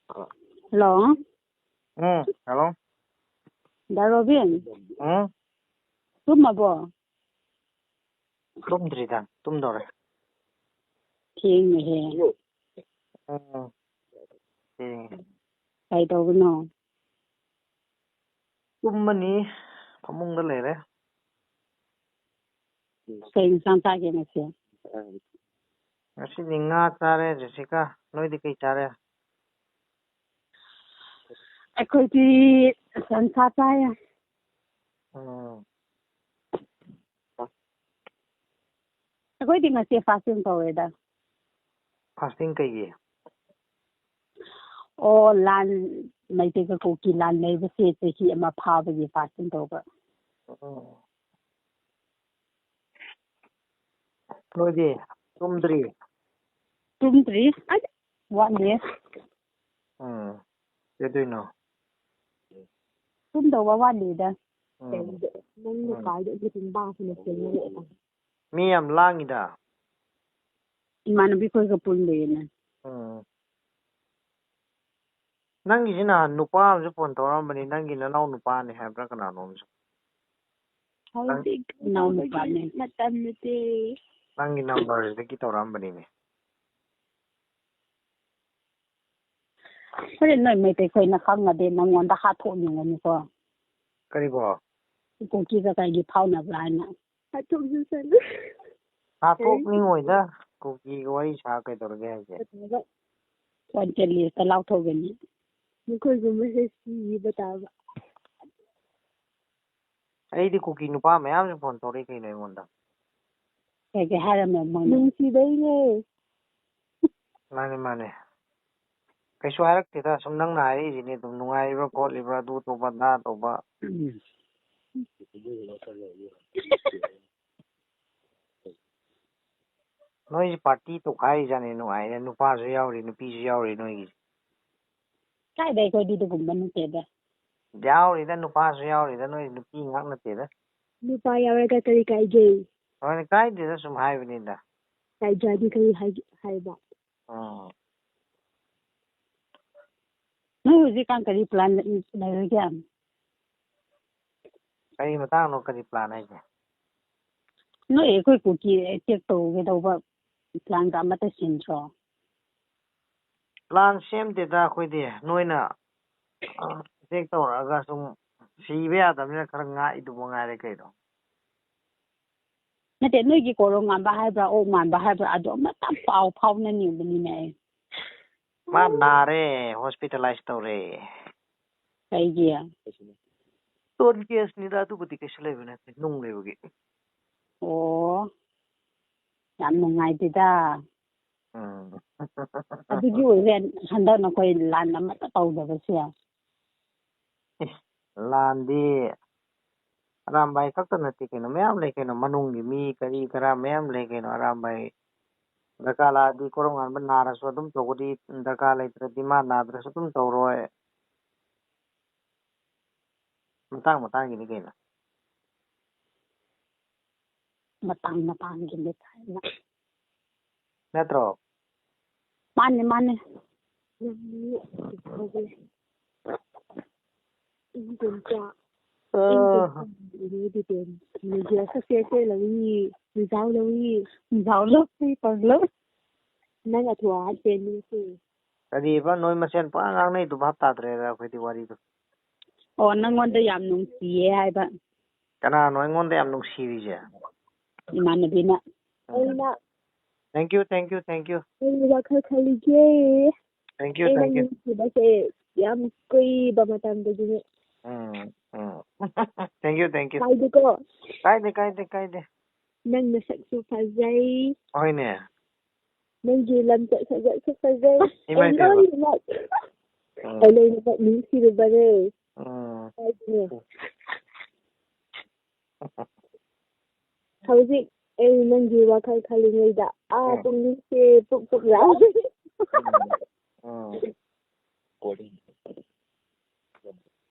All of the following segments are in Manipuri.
Hello? Hello? Darobin? Tumabo? Tumdrida, tumdore. King here. I don't know. Tummani, Pamunga lere. Saying Santa Genesia. Asi ninga tare, Jessica. No di tare. I could be Santa. I could be a fasting for that. Fasting kay Or land may take a cookie land never say that he am a poverty fasting over. No di, tumdri. 2-3? 1 year. You do know. Over 1 year. Me am langida. Man, because of Punde. Nangizina nupa amsa phone toramani nangi nanaw nupa ni habra kana nomsa. How big now Matamite. Nangi number is ki toramani ni. Pero no may take na kang na din ng wanda hato niyo ano ko. Karibo. Kung kita kayo pau na blana. Hato yun sa. Hato ni ngoida kuki wari sa kay torge haje. Kwan keli sa law to gani. Because si batawa. Ay di kuki nupa mayam sa phone tori kay na ngonda. Kaya haram mo. Nung si Dane. Mane. Kaisu harakti ta sumnang nai jini tum nungai ba ko libra du to ba na to ba. Noi party to khai jane nungai ne nupa su yauri nupi su yauri noi gi. Kai dai ko di to gumba no te da. Yauri da nupa su yauri da noi nupi ngak na te da. Nupa yawarga kari kai gay. Noi kai de da sum hai bini da. Kai jadi kari hai ba. No si kan kali plan na yan. Kari matang no kari plan hai je. No e ko kuki tek to ge do ba plan ga mata sin so. Plan sem de da khoi de noi na tek to ra ga sum si be ya da ne khar nga i du nga re kai do. Na te no gi ko ro ngam ba hai bra o man ba hai bra ado ma ta pau na ni bani ne. Ma na re hospitalized to re. Kai gi ya. Ton case ni da tu buti ke shle bina nung le bugi. Oh. Yam nungai ti da. Adugi oren handa na koi lan na mata tau da ba siya. Lan di Arambai khakta nati keno mayam le keno manung gi mi kari kara mayam le keno arambai dakala di korongan benara so dum to gudi dakala itra di mana dra so dum to roe matang gini keno Matang gini tayo. netro Mane. Dia sese lawi, Zao lo si pag lo. nang atwa ten ni si. kadi ba noi masen pa ngang nei du bhap ta dre ra khoi di wari du O nangonda yam nung siye hai ba. kana noi ngon de am nung si wi je Imanabi na. Ayna, thank you ayna ka kalige. thank you Ba se yam koi ba matam de ni. thank you Kai de ko. kai de Nang nasak su fazai. oi ne Nang jilam tak sajak su fazai. Imai te ba Hello, nak ni si de bare. How's ay nang jiwa kai kalingai da. Tung ni se puk la.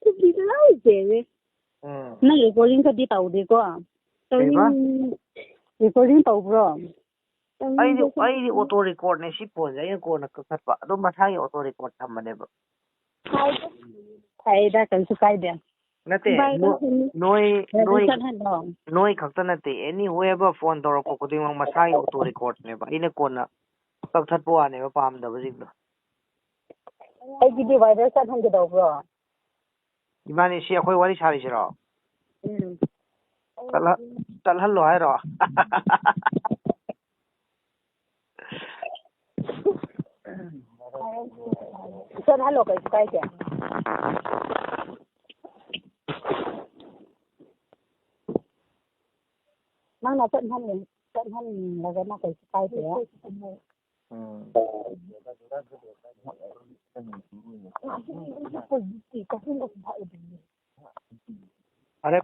Kita lah je. Na recording ka di tau di ko. Diba? Recording tau bro. ꯑꯩꯗꯤ ꯑꯣꯇꯣ ꯔꯦꯀꯣꯔꯠꯅꯦ ꯁꯤ ꯐꯣꯟꯁꯦ ꯑꯩꯅ ꯀꯣꯟꯅ ꯀꯛꯊꯠꯄ ꯑꯗꯨꯝ ꯃꯁꯥꯒꯤ ꯑꯣꯇꯣ ꯔꯦꯀꯣꯔꯠ ꯊꯝꯕꯅꯦꯕ ꯐꯩꯗ ꯀꯩꯁꯨ ꯀꯥꯏꯗꯦ ꯅꯠꯇꯦ ꯅꯣꯏ ꯈꯛꯇ ꯅꯠꯇꯦ ꯑꯦꯅꯤ ꯍꯣꯏꯕ ꯐꯣꯟ ꯇꯧꯔꯛꯄ ꯈꯨꯗꯤꯡꯃꯛ ꯃꯁꯥꯒꯤ ꯑꯣꯇꯣ ꯔꯦꯀꯣꯔꯠꯅꯦꯕ ꯑꯩꯅ ꯀꯣꯟꯅ ꯀꯛꯊꯠꯄ ꯋꯥꯅꯦꯕ ꯄꯥꯝꯗꯕꯁꯤꯡꯗꯣ ꯑꯩꯒꯤꯗꯤ ꯚꯥꯏꯔꯦꯜ ꯆꯠꯍꯟꯒꯗꯧꯕ꯭ꯔꯣ ꯏꯕꯥꯅꯤ ꯁꯤ ꯑꯩꯈꯣꯏ ꯋꯥꯔꯤ ꯁꯥꯔꯤꯁꯤꯔꯣ ꯎꯝ ꯆꯠꯍꯜꯂꯣ ꯍꯥꯏꯔꯣ ꯆꯠꯍꯜꯂꯣ ꯀꯩꯁꯨ ꯀꯥꯏꯗꯦ ꯅꯪꯅ ꯆꯠꯍꯜꯂꯒꯅ ꯀꯩꯁꯨ ꯀꯥꯏꯗꯦ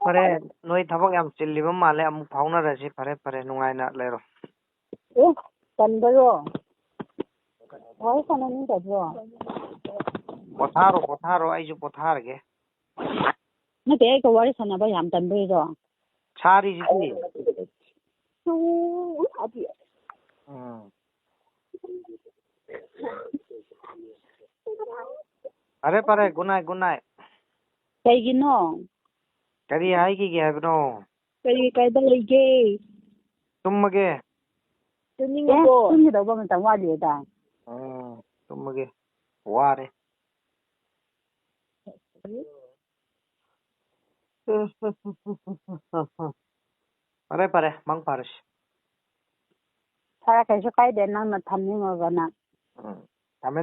ꯐꯔꯦ ꯅꯣꯏ ꯊꯕꯛ ꯌꯥꯝ ꯆꯤꯜꯂꯤꯕ ꯃꯥꯜꯂꯦ ꯑꯃꯨꯛ ꯐꯥꯎꯅꯔꯁꯤ ꯐꯔꯦ ꯅꯨꯡꯉꯥꯏꯅ ꯂꯩꯔꯣ ꯇꯟꯕꯔꯣ ꯋꯥꯔꯤ ꯁꯥꯟꯅꯅꯤꯡꯗꯕ꯭ꯔꯣ ꯄꯣꯊꯥꯔꯣ ꯑꯩꯁꯨ ꯄꯣꯊꯥꯔꯒꯦ ꯅꯠꯇꯦ ꯑꯩꯒ ꯋꯥꯔꯤ ꯁꯥꯟꯅꯕ ꯌꯥꯝ ꯇꯟꯕꯩꯔോ ꯁꯥꯔꯤꯁꯤꯗꯤ ꯐꯔꯦ ꯒꯨꯗ ꯅꯥꯏꯠ ꯀꯩꯒꯤꯅꯣ ꯀꯔꯤ ꯍꯥꯏꯈꯤꯒꯦ ꯍꯥꯏꯕꯅꯣ ꯀꯔꯤ ꯀꯥꯏꯗ ꯂꯩꯒꯦ ꯇꯨꯝꯃꯒꯦ ꯇꯨꯝꯅꯤꯡꯉꯕꯣ ꯇꯨꯝꯒꯗꯧꯕ ꯃꯇꯝ ꯋꯥꯠꯂꯤꯗ ꯇꯨꯝꯃꯒꯦ ꯋꯥꯔꯦ ꯐꯔꯦ ꯃꯪ ꯐꯔꯁꯤ ꯐꯔꯦ ꯀꯩꯁꯨ ꯀꯥꯏꯗꯦ ꯅꯪꯅ ꯊꯝꯅꯤꯡꯉꯒꯅ ꯊꯝꯃꯦ